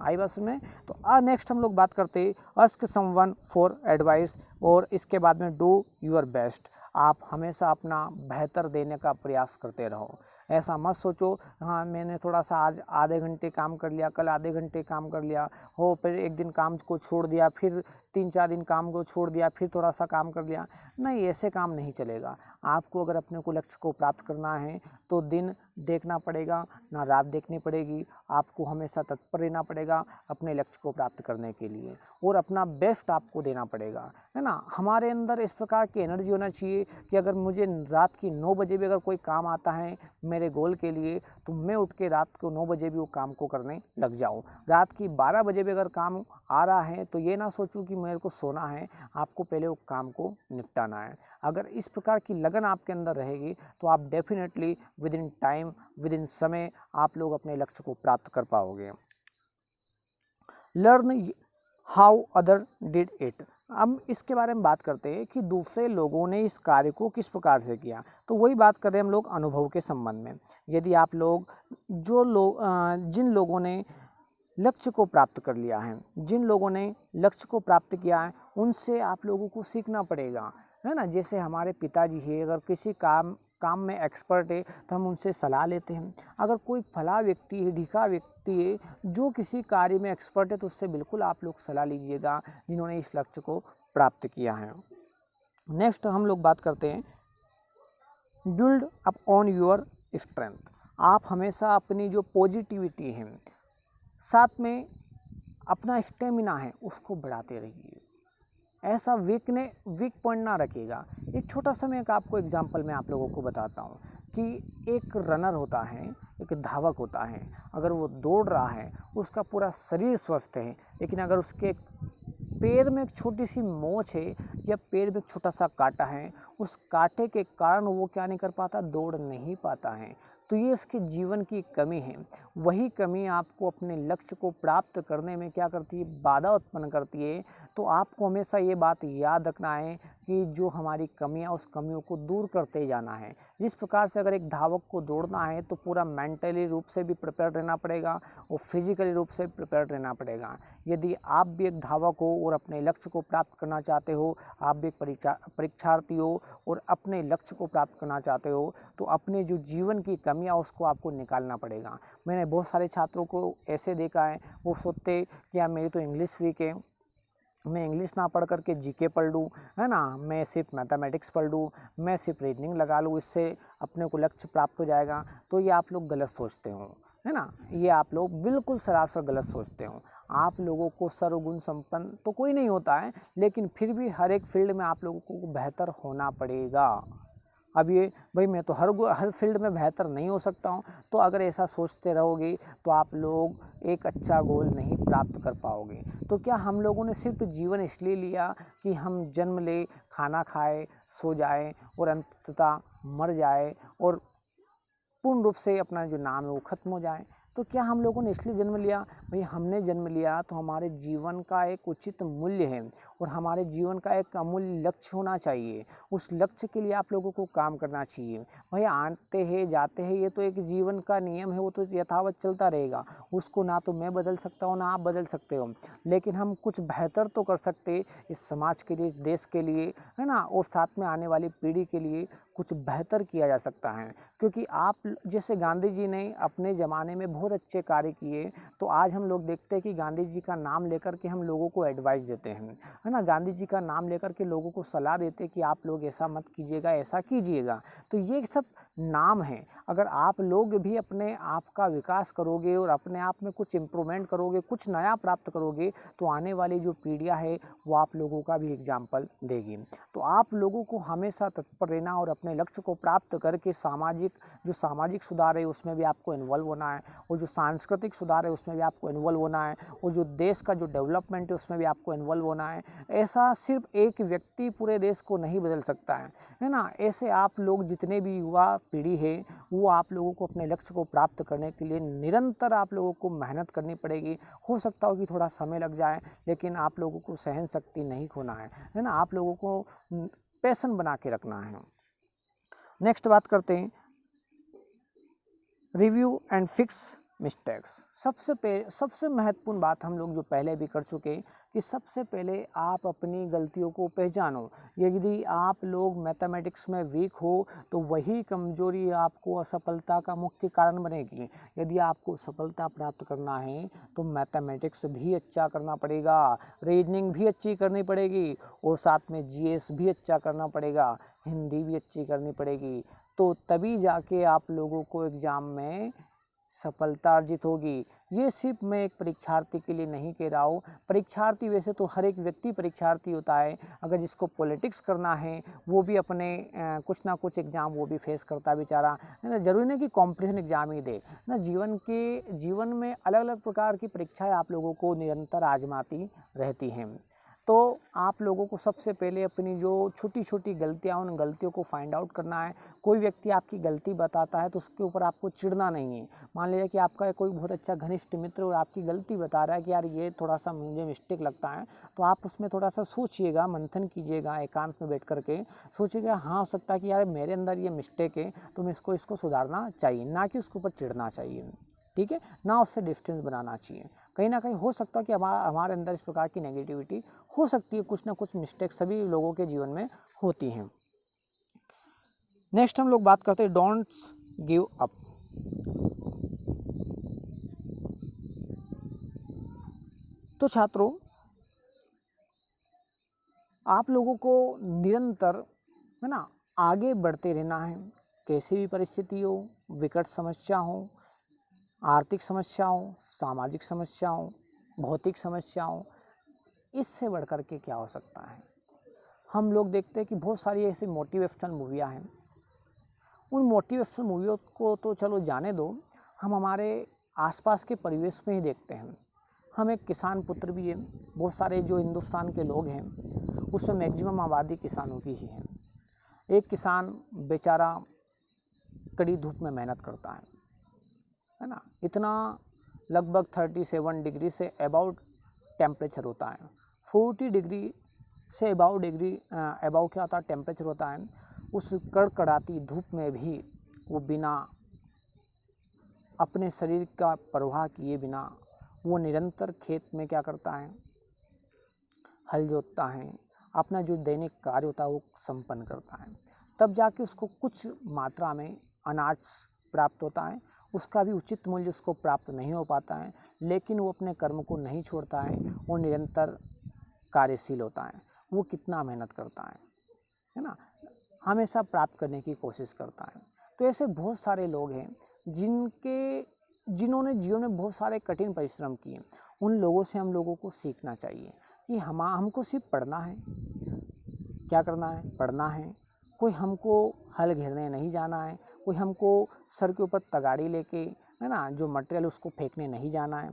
आई बस में। तो नेक्स्ट हम लोग बात करते हैं आस्क समवन फॉर एडवाइस, और इसके बाद में डू योर बेस्ट। आप हमेशा अपना बेहतर देने का प्रयास करते रहो। ऐसा मत सोचो हाँ मैंने थोड़ा सा आज आधे घंटे काम कर लिया, कल आधे घंटे काम कर लिया हो, फिर एक दिन काम को छोड़ दिया, फिर 3-4 दिन काम को छोड़ दिया, फिर थोड़ा सा काम कर लिया। नहीं, ऐसे काम नहीं चलेगा। आपको अगर अपने को लक्ष्य को प्राप्त करना है तो दिन देखना पड़ेगा, ना रात देखनी पड़ेगी, आपको हमेशा तत्पर रहना पड़ेगा अपने लक्ष्य को प्राप्त करने के लिए और अपना बेस्ट आपको देना पड़ेगा, है ना। हमारे अंदर इस प्रकार की एनर्जी होना चाहिए कि अगर मुझे रात की 9 बजे भी अगर कोई काम आता है मेरे गोल के लिए तो मैं उठ के रात को 9 बजे भी वो काम को करने लग जाऊं। रात की 12 बजे भी अगर काम आ रहा है तो ये ना सोचूं कि मेरे को सोना है, आपको पहले वो काम को निपटाना है। अगर इस प्रकार की लगन आपके अंदर रहेगी तो आप definitely with in time, with in समय आप लोग अपने लक्ष्य को प्राप्त कर पाओगे। Learn how other did it. अब इसके बारे में बात करते हैं कि दूसरे लोगों ने इस कार्य को किस प्रकार से किया। तो वही बात कर रहे हैं हम लोग अनुभव के संबंध में। यदि आप लोग जिन लोगों ने लक्ष्य को प्राप्त कर लिया है, जिन लोगों ने लक्ष्य को प्राप्त किया है, उनसे आप लोगों को सीखना पड़ेगा, है ना। जैसे हमारे पिताजी है, अगर किसी काम में एक्सपर्ट है तो हम उनसे सलाह लेते हैं। अगर कोई फला व्यक्ति है, ढीका व्यक्ति है जो किसी कार्य में एक्सपर्ट है तो उससे बिल्कुल आप लोग सलाह लीजिएगा जिन्होंने इस लक्ष्य को प्राप्त किया है। नेक्स्ट हम लोग बात करते हैं build up on your strength. आप हमेशा अपनी जो पॉजिटिविटी है, साथ में अपना स्टेमिना है, उसको बढ़ाते रहिए। ऐसा वीक पॉइंट ना रखिएगा। एक छोटा सा मैं आपको एग्जांपल मैं आप लोगों को बताता हूँ कि एक रनर होता है, एक धावक होता है, अगर वो दौड़ रहा है उसका पूरा शरीर स्वस्थ है, लेकिन अगर उसके पैर में एक छोटी सी मोच है या पैर में एक छोटा सा कांटा है, उस कांटे के कारण वो क्या नहीं कर पाता, दौड़ नहीं पाता है। तो ये उसके जीवन की कमी है। वही कमी आपको अपने लक्ष्य को प्राप्त करने में क्या करती है, बाधा उत्पन्न करती है। तो आपको हमेशा ये बात याद रखना है कि जो हमारी कमियां, उस कमियों को दूर करते जाना है। जिस प्रकार से अगर एक धावक को दौड़ना है तो पूरा मेंटली रूप से भी प्रिपेयर रहना पड़ेगा और फिजिकली रूप से प्रिपेयर रहना पड़ेगा। यदि आप भी एक धावक हो और अपने लक्ष्य को प्राप्त करना चाहते हो, आप भी एक परीक्षार्थी हो और अपने लक्ष्य को प्राप्त करना चाहते हो, तो अपने जो जीवन की कमियां उसको आपको निकालना पड़ेगा। मैंने बहुत सारे छात्रों को ऐसे देखा है, वो सोचते कि यार मेरी तो इंग्लिश वीक है, मैं इंग्लिश ना पढ़ करके जीके पढ़ लूँ, है ना, मैं सिर्फ मैथमेटिक्स पढ़ लूँ, मैं सिर्फ रीजनिंग लगा लूँ, इससे अपने को लक्ष्य प्राप्त हो जाएगा। तो ये आप लोग गलत सोचते हो, है ना, ये आप लोग बिल्कुल सरासर गलत सोचते हो। आप लोगों को सर्वगुण संपन्न तो कोई नहीं होता है, लेकिन फिर भी हर एक फील्ड में आप लोगों को बेहतर होना पड़ेगा। अब ये भाई मैं तो हर फील्ड में बेहतर नहीं हो सकता हूँ, तो अगर ऐसा सोचते रहोगे तो आप लोग एक अच्छा गोल नहीं प्राप्त कर पाओगे। तो क्या हम लोगों ने सिर्फ जीवन इसलिए लिया कि हम जन्म ले, खाना खाए, सो जाए और अंततः मर जाए और पूर्ण रूप से अपना जो नाम है वो खत्म हो जाए? तो क्या हम लोगों ने इसलिए जन्म लिया? भाई हमने जन्म लिया तो हमारे जीवन का एक उचित मूल्य है और हमारे जीवन का एक अमूल्य लक्ष्य होना चाहिए। उस लक्ष्य के लिए आप लोगों को काम करना चाहिए। भाई आते हैं जाते हैं, ये तो एक जीवन का नियम है, वो तो यथावत चलता रहेगा। उसको ना तो मैं बदल सकता हूँ, ना आप बदल सकते हो, लेकिन हम कुछ बेहतर तो कर सकते इस समाज के लिए, देश के लिए, है ना, और साथ में आने वाली पीढ़ी के लिए कुछ बेहतर किया जा सकता है। क्योंकि आप जैसे गांधी जी ने अपने ज़माने में बहुत अच्छे कार्य किए, तो आज हम लोग देखते हैं कि गांधी जी का नाम लेकर के हम लोगों को एडवाइस देते हैं, है ना, गांधी जी का नाम लेकर के लोगों को सलाह देते हैं कि आप लोग ऐसा मत कीजिएगा, ऐसा कीजिएगा। तो ये सब नाम है। अगर आप लोग भी अपने आप का विकास करोगे और अपने आप में कुछ इम्प्रूवमेंट करोगे, कुछ नया प्राप्त करोगे, तो आने वाली जो पीढ़ियाँ है वो आप लोगों का भी एग्जाम्पल देगी। तो आप लोगों को हमेशा तत्पर रहना और अपने लक्ष्य को प्राप्त करके सामाजिक सुधार है उसमें भी आपको इन्वॉल्व होना है, और जो सांस्कृतिक सुधार है उसमें भी आपको इन्वॉल्व होना है, और जो देश का जो डेवलपमेंट है उसमें भी आपको इन्वॉल्व होना है। ऐसा सिर्फ एक व्यक्ति पूरे देश को नहीं बदल सकता है ना। ऐसे आप लोग जितने भी युवा पीढ़ी है वो आप लोगों को अपने लक्ष्य को प्राप्त करने के लिए निरंतर आप लोगों को मेहनत करनी पड़ेगी। हो सकता हो कि थोड़ा समय लग जाए, लेकिन आप लोगों को सहन शक्ति नहीं खोना है ना, आप लोगों को पैशन बना के रखना है। नेक्स्ट बात करते हैं रिव्यू एंड फिक्स मिस्टेक्स। सबसे महत्वपूर्ण बात हम लोग जो पहले भी कर चुके कि सबसे पहले आप अपनी गलतियों को पहचानो। यदि आप लोग मैथमेटिक्स में वीक हो तो वही कमजोरी आपको असफलता का मुख्य कारण बनेगी। यदि आपको सफलता प्राप्त करना है तो मैथमेटिक्स भी अच्छा करना पड़ेगा, रीजनिंग भी अच्छी करनी पड़ेगी और साथ में जीएस भी अच्छा करना पड़ेगा, हिंदी भी अच्छी करनी पड़ेगी। तो तभी जाके आप लोगों को एग्ज़ाम में सफलता अर्जित होगी। ये सिर्फ मैं एक परीक्षार्थी के लिए नहीं कह रहा हूँ। परीक्षार्थी वैसे तो हर एक व्यक्ति परीक्षार्थी होता है। अगर जिसको पॉलिटिक्स करना है वो भी अपने कुछ ना कुछ एग्ज़ाम वो भी फेस करता है बेचारा, है ना। जरूरी नहीं कि कॉम्पिटिशन एग्ज़ाम ही दे ना। जीवन में अलग अलग प्रकार की परीक्षाएं आप लोगों को निरंतर आजमाती रहती हैं। तो आप लोगों को सबसे पहले अपनी जो छोटी छोटी गलतियां उन गलतियों को फाइंड आउट करना है। कोई व्यक्ति आपकी गलती बताता है तो उसके ऊपर आपको चिढ़ना नहीं है। मान लीजिए कि आपका कोई बहुत अच्छा घनिष्ठ मित्र और आपकी गलती बता रहा है कि यार ये थोड़ा सा मुझे मिस्टेक लगता है, तो आप उसमें थोड़ा सा सोचिएगा, मंथन कीजिएगा, एकांत में बैठ करके सोचिएगा हाँ हो सकता है कि यार मेरे अंदर ये मिस्टेक है तो मैं इसको सुधारना चाहिए, ना कि उसके ऊपर चिढ़ना चाहिए। ठीक है ना, उससे डिस्टेंस बनाना चाहिए। कहीं ना कहीं हो सकता है कि हमारे अंदर इस प्रकार की नेगेटिविटी हो सकती है, कुछ ना कुछ मिस्टेक सभी लोगों के जीवन में होती हैं। नेक्स्ट हम लोग बात करते हैं डोंट गिव अप। तो छात्रों, आप लोगों को निरंतर, है ना, आगे बढ़ते रहना है। कैसी भी परिस्थिति हो, विकट समस्या हो, आर्थिक समस्या हो, सामाजिक समस्या हो, भौतिक समस्या हो, इससे बढ़ कर के क्या हो सकता है। हम लोग देखते हैं कि बहुत सारी ऐसी मोटिवेशनल मूवियाँ हैं। उन मोटिवेशनल मूवियों को तो चलो जाने दो, हम हमारे आसपास के परिवेश में ही देखते हैं। हम एक किसान पुत्र भी हैं। बहुत सारे जो हिंदुस्तान के लोग हैं उसमें मैक्सिमम आबादी किसानों की ही है। एक किसान बेचारा कड़ी धूप में मेहनत करता है ना। इतना लगभग 37 डिग्री से अबाउट टेम्परेचर होता है। 40 डिग्री से अबाउ क्या होता है, टेम्परेचर होता है। उस कड़कड़ाती धूप में भी वो बिना अपने शरीर का परवाह किए बिना वो निरंतर खेत में क्या करता है, हल जोतता है, अपना जो दैनिक कार्य होता है वो संपन्न करता है। तब जाके उसको कुछ मात्रा में अनाज प्राप्त होता है। उसका भी उचित मूल्य उसको प्राप्त नहीं हो पाता है, लेकिन वो अपने कर्म को नहीं छोड़ता है, वो निरंतर कार्यशील होता है। वो कितना मेहनत करता है ना, हमेशा प्राप्त करने की कोशिश करता है। तो ऐसे बहुत सारे लोग हैं जिन्होंने जीवन में बहुत सारे कठिन परिश्रम किए। उन लोगों से हम लोगों को सीखना चाहिए कि हमको सिर्फ पढ़ना है। क्या करना है, पढ़ना है। कोई हमको हल घेरने नहीं जाना है, कोई हमको सर के ऊपर तगाड़ी लेके, है ना, जो मटेरियल उसको फेंकने नहीं जाना है।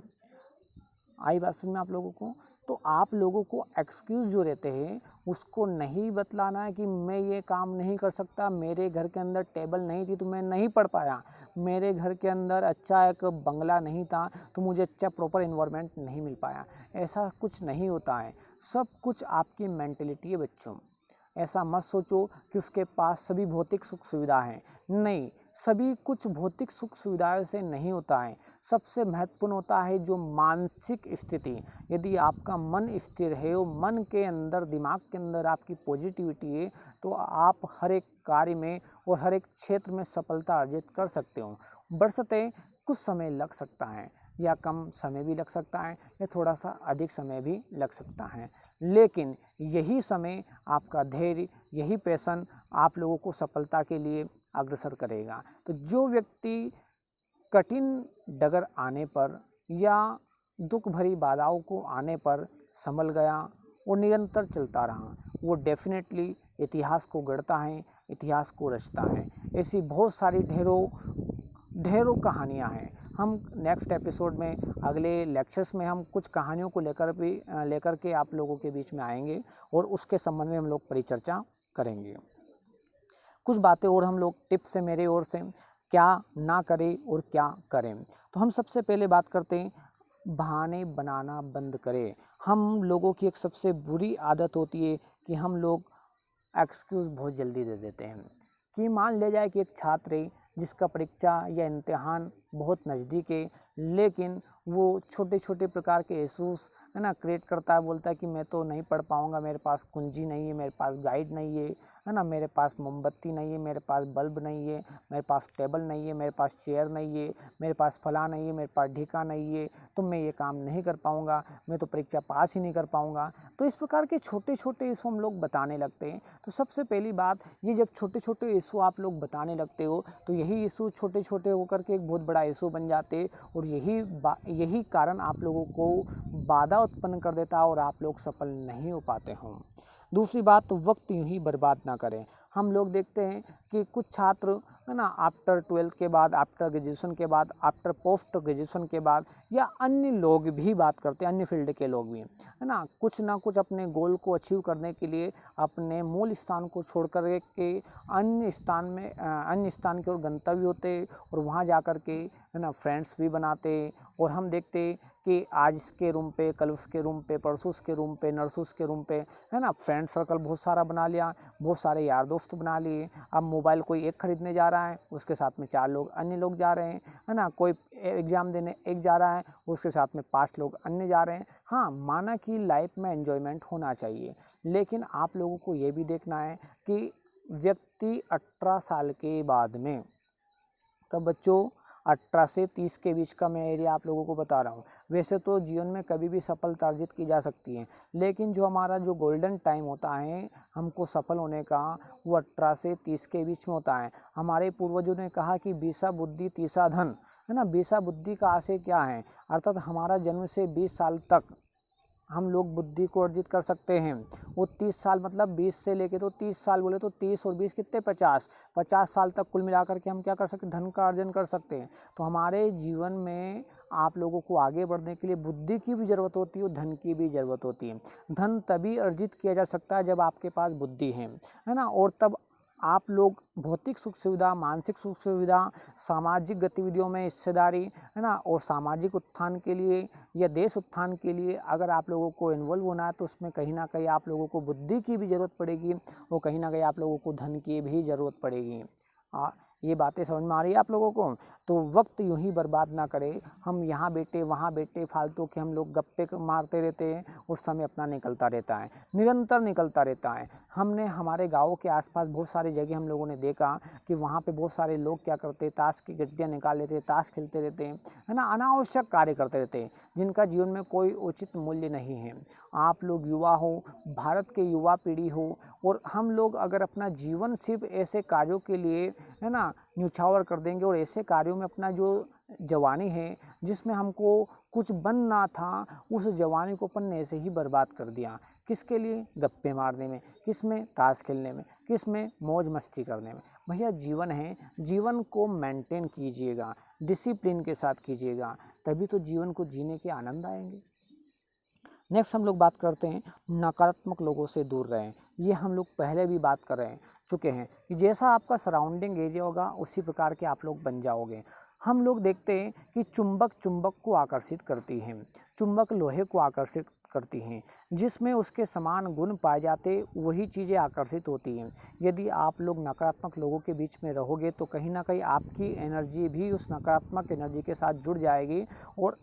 आई बात समझ में आप लोगों को। तो आप लोगों को एक्सक्यूज़ जो रहते हैं उसको नहीं बतलाना है कि मैं ये काम नहीं कर सकता, मेरे घर के अंदर टेबल नहीं थी तो मैं नहीं पढ़ पाया, मेरे घर के अंदर अच्छा एक बंगला नहीं था तो मुझे अच्छा प्रॉपर इन्वायरमेंट नहीं मिल पाया। ऐसा कुछ नहीं होता है। सब कुछ आपकी मेंटलिटी है बच्चों। ऐसा मत सोचो कि उसके पास सभी भौतिक सुख सुविधा हैं। नहीं, सभी कुछ भौतिक सुख सुविधाओं से नहीं होता है। सबसे महत्वपूर्ण होता है जो मानसिक स्थिति। यदि आपका मन स्थिर है, वो मन के अंदर, दिमाग के अंदर आपकी पॉजिटिविटी है, तो आप हर एक कार्य में और हर एक क्षेत्र में सफलता अर्जित कर सकते हो। बशर्ते कुछ समय लग सकता है, या कम समय भी लग सकता है, या थोड़ा सा अधिक समय भी लग सकता है, लेकिन यही समय, आपका धैर्य, यही पैशन आप लोगों को सफलता के लिए अग्रसर करेगा। तो जो व्यक्ति कठिन डगर आने पर या दुख भरी बाधाओं को आने पर संभल गया और निरंतर चलता रहा, वो डेफिनेटली इतिहास को गढ़ता है, इतिहास को रचता है। ऐसी बहुत सारी ढेरों कहानियाँ हैं। हम नेक्स्ट एपिसोड में, अगले लेक्चर्स में हम कुछ कहानियों को लेकर के आप लोगों के बीच में आएंगे और उसके संबंध में हम लोग परिचर्चा करेंगे। कुछ बातें और हम लोग टिप्स है मेरे ओर से, क्या ना करें और क्या करें। तो हम सबसे पहले बात करते हैं, बहाने बनाना बंद करें। हम लोगों की एक सबसे बुरी आदत होती है कि हम लोग एक्सक्यूज़ बहुत जल्दी दे देते हैं। कि मान ले जाए कि एक छात्र है जिसका परीक्षा या इम्तिहान बहुत नज़दीक है, लेकिन वो छोटे छोटे प्रकार के इश्यूज़ है ना क्रिएट करता है, बोलता है कि मैं तो नहीं पढ़ पाऊँगा, मेरे पास कुंजी नहीं है, मेरे पास गाइड नहीं है ना, मेरे पास मोमबत्ती नहीं है, मेरे पास बल्ब नहीं है, मेरे पास टेबल नहीं है, मेरे पास चेयर नहीं है, मेरे पास फला नहीं है, मेरे पास ढीका नहीं है, तो मैं ये काम नहीं कर पाऊँगा, मैं तो परीक्षा पास ही नहीं कर पाऊँगा। तो इस प्रकार के छोटे छोटे इशू हम लोग बताने लगते हैं। तो सबसे पहली बात, ये जब छोटे छोटे इशू आप लोग बताने लगते हो तो यही इशू छोटे छोटे होकर के एक बहुत बड़ा इशू बन जाते, और यही कारण आप लोगों को बाधा उत्पन्न कर देता है और आप लोग सफल नहीं हो पाते हों। दूसरी बात, तो वक्त यूं ही बर्बाद ना करें। हम लोग देखते हैं कि कुछ छात्र है ना आफ्टर 12th के बाद, आफ्टर ग्रेजुएशन के बाद, आफ्टर पोस्ट ग्रेजुएशन के बाद, या अन्य लोग भी बात करते हैं, अन्य फील्ड के लोग भी है ना कुछ अपने गोल को अचीव करने के लिए अपने मूल स्थान को छोड़ कर के अन्य स्थान की ओर गंतव्य होते, और वहाँ जा कर के है ना फ्रेंड्स भी बनाते। और हम देखते कि आज इसके रूम पे, कल उसके रूम पे, परसों उसके रूम पे, नरसों उसके रूम पे, है ना फ्रेंड सर्कल बहुत सारा बना लिया, बहुत सारे यार दोस्त बना लिए। अब मोबाइल कोई एक खरीदने जा रहा है, उसके साथ में 4 लोग अन्य लोग जा रहे हैं, है ना कोई एग्ज़ाम देने एक जा रहा है, उसके साथ में 5 लोग अन्य जा रहे हैं। हाँ, माना कि लाइफ में एन्जॉयमेंट होना चाहिए, लेकिन आप लोगों को ये भी देखना है कि व्यक्ति 18 साल के बाद में, तो बच्चों 18 से 30 के बीच का मैं एरिया आप लोगों को बता रहा हूँ। वैसे तो जीवन में कभी भी सफलता अर्जित की जा सकती है, लेकिन जो हमारा जो गोल्डन टाइम होता है हमको सफल होने का, वो 18 से 30 के बीच में होता है। हमारे पूर्वजों ने कहा कि बीसा बुद्धि तीसा धन, है ना। बीसा बुद्धि का आशय क्या है, अर्थात हमारा जन्म से 20 साल तक हम लोग बुद्धि को अर्जित कर सकते हैं। वो 30 साल मतलब 20 से लेके तो 30 साल बोले तो 30 और 20 कितने 50 साल तक कुल मिलाकर के हम क्या कर सकते हैं, धन का अर्जन कर सकते हैं। तो हमारे जीवन में आप लोगों को आगे बढ़ने के लिए बुद्धि की भी ज़रूरत होती है और धन की भी ज़रूरत होती है। धन तभी अर्जित किया जा सकता है जब आपके पास बुद्धि है ना, और तब आप लोग भौतिक सुख सुविधा, मानसिक सुख सुविधा, सामाजिक गतिविधियों में हिस्सेदारी, है ना, और सामाजिक उत्थान के लिए या देश उत्थान के लिए अगर आप लोगों को इन्वॉल्व होना है, तो उसमें कहीं ना कहीं आप लोगों को बुद्धि की भी ज़रूरत पड़ेगी, और कहीं ना कहीं आप लोगों को धन की भी ज़रूरत पड़ेगी। ये बातें समझ में आ रही है आप लोगों को। तो वक्त यूं ही बर्बाद ना करें, हम यहाँ बैठे वहाँ बैठे फालतू के हम लोग गप्पे मारते रहते हैं, और समय अपना निकलता रहता है, निरंतर निकलता रहता है। हमने हमारे गाँव के आसपास बहुत सारी जगह हम लोगों ने देखा कि वहाँ पे बहुत सारे लोग क्या करते हैं, ताश की गड्डियाँ निकाल लेते हैं, ताश खेलते रहते हैं, है ना, अनावश्यक कार्य करते रहते हैं जिनका जीवन में कोई उचित मूल्य नहीं है। आप लोग युवा हो, भारत के युवा पीढ़ी हो, और हम लोग अगर अपना जीवन सिर्फ ऐसे कार्यों के लिए है ना न्यौछावर कर देंगे, और ऐसे कार्यों में अपना जो जवानी है जिसमें हमको कुछ बनना था, उस जवानी को अपन ने ऐसे ही बर्बाद कर दिया। किसके लिए, गप्पे मारने में, किस में, ताश खेलने में, किस में, मौज मस्ती करने में। भैया जीवन है, जीवन को मेंटेन कीजिएगा, डिसिप्लिन के साथ कीजिएगा, तभी तो जीवन को जीने के आनंद आएंगे। नेक्स्ट हम लोग बात करते हैं नकारात्मक लोगों से दूर रहें। ये हम लोग पहले भी बात कर रहे चुके हैं कि जैसा आपका सराउंडिंग एरिया होगा उसी प्रकार के आप लोग बन जाओगे। हम लोग देखते हैं कि चुंबक चुंबक को आकर्षित करती है, चुंबक लोहे को आकर्षित करती हैं, जिसमें उसके समान गुण पाए जाते वही चीज़ें आकर्षित होती हैं। यदि आप लोग नकारात्मक लोगों के बीच में रहोगे तो कहीं ना कहीं आपकी एनर्जी भी उस नकारात्मक एनर्जी के साथ जुड़ जाएगी, और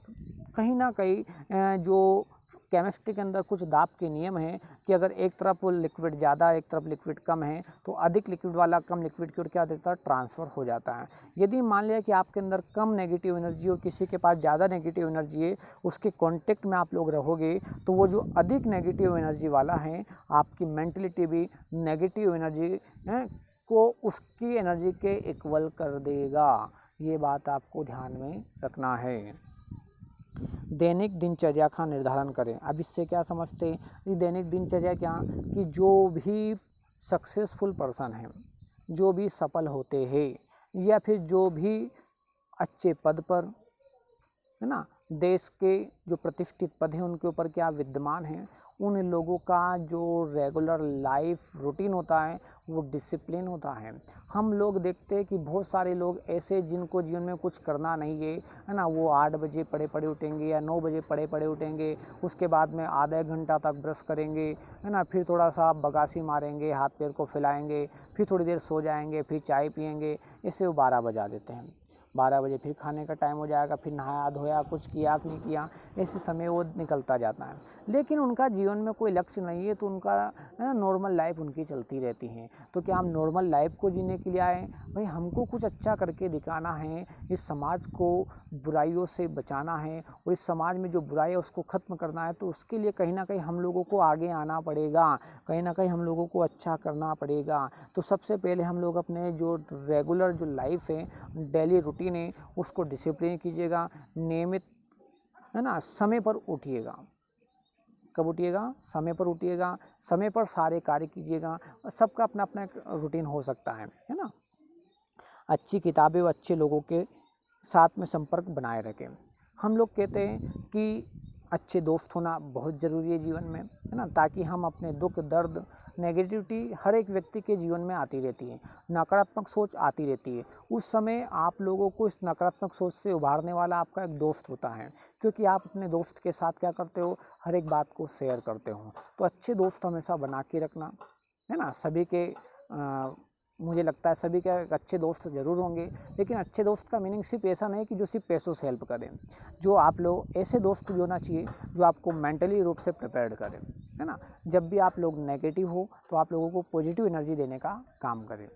कहीं ना कहीं जो केमिस्ट्री के अंदर कुछ दाब के नियम हैं कि अगर एक तरफ लिक्विड ज़्यादा, एक तरफ लिक्विड कम है, तो अधिक लिक्विड वाला कम लिक्विड की ओर क्या देता है, ट्रांसफ़र हो जाता है। यदि मान लिया कि आपके अंदर कम नेगेटिव एनर्जी और किसी के पास ज़्यादा नेगेटिव एनर्जी है, उसके कांटेक्ट में आप लोग रहोगे, तो वो जो अधिक नेगेटिव एनर्जी वाला है, आपकी मेंटलिटी भी नेगेटिव एनर्जी को उसकी एनर्जी के इक्वल कर देगा। ये बात आपको ध्यान में रखना है। दैनिक दिनचर्या का निर्धारण करें। अब इससे क्या समझते हैं कि दैनिक दिनचर्या क्या, कि जो भी सक्सेसफुल पर्सन हैं, जो भी सफल होते हैं, या फिर जो भी अच्छे पद पर, है ना, देश के जो प्रतिष्ठित पद हैं उनके ऊपर क्या विद्यमान हैं, उन लोगों का जो रेगुलर लाइफ रूटीन होता है वो डिसिप्लिन होता है। हम लोग देखते हैं कि बहुत सारे लोग ऐसे जिनको जीवन में कुछ करना नहीं है ना, वो 8 बजे पड़े उठेंगे या 9 बजे पड़े उठेंगे, उसके बाद में आधा एक घंटा तक ब्रश करेंगे, है ना, फिर थोड़ा सा बगासी मारेंगे, हाथ पैर को फैलाएंगे, फिर थोड़ी देर सो जाएंगे, फिर चाय पिएंगे, इससे वो 12 बजा देते हैं। 12 बजे फिर खाने का टाइम हो जाएगा, फिर नहाया धोया, कुछ किया कि नहीं किया, ऐसे समय वो निकलता जाता है। लेकिन उनका जीवन में कोई लक्ष्य नहीं है, तो उनका है ना नॉर्मल लाइफ उनकी चलती रहती है। तो क्या हम नॉर्मल लाइफ को जीने के लिए आए? भाई हमको कुछ अच्छा करके दिखाना है, इस समाज को बुराइयों से बचाना है और इस समाज में जो बुराई है उसको ख़त्म करना है। तो उसके लिए कहीं ना कहीं हम लोगों को आगे आना पड़ेगा, कहीं ना कहीं हम लोगों को अच्छा करना पड़ेगा। तो सबसे पहले हम लोग अपने जो रेगुलर जो लाइफ है, डेली रूटीन है, उसको डिसिप्लिन कीजिएगा, नियमित, है ना, समय पर उठिएगा। कब उठिएगा? समय पर उठिएगा, समय पर सारे कार्य कीजिएगा। सबका अपना अपना एक रूटीन हो सकता है ना। अच्छी किताबें व अच्छे लोगों के साथ में संपर्क बनाए रखें। हम लोग कहते हैं कि अच्छे दोस्त होना बहुत ज़रूरी है जीवन में, है ना, ताकि हम अपने दुख दर्द, नेगेटिविटी हर एक व्यक्ति के जीवन में आती रहती है, नकारात्मक सोच आती रहती है। उस समय आप लोगों को इस नकारात्मक सोच से उभारने वाला आपका एक दोस्त होता है, क्योंकि आप अपने दोस्त के साथ क्या करते हो, हर एक बात को शेयर करते हो। तो अच्छे दोस्त हमेशा बना के रखना, है ना। सभी के मुझे लगता है सभी के अच्छे दोस्त ज़रूर होंगे, लेकिन अच्छे दोस्त का मीनिंग सिर्फ ऐसा नहीं कि जो सिर्फ पैसों से हेल्प करें। जो आप लोग ऐसे दोस्त भी होना चाहिए जो आपको मेंटली रूप से प्रिपेयर्ड करें, है ना। जब भी आप लोग नेगेटिव हो तो आप लोगों को पॉजिटिव एनर्जी देने का काम करें।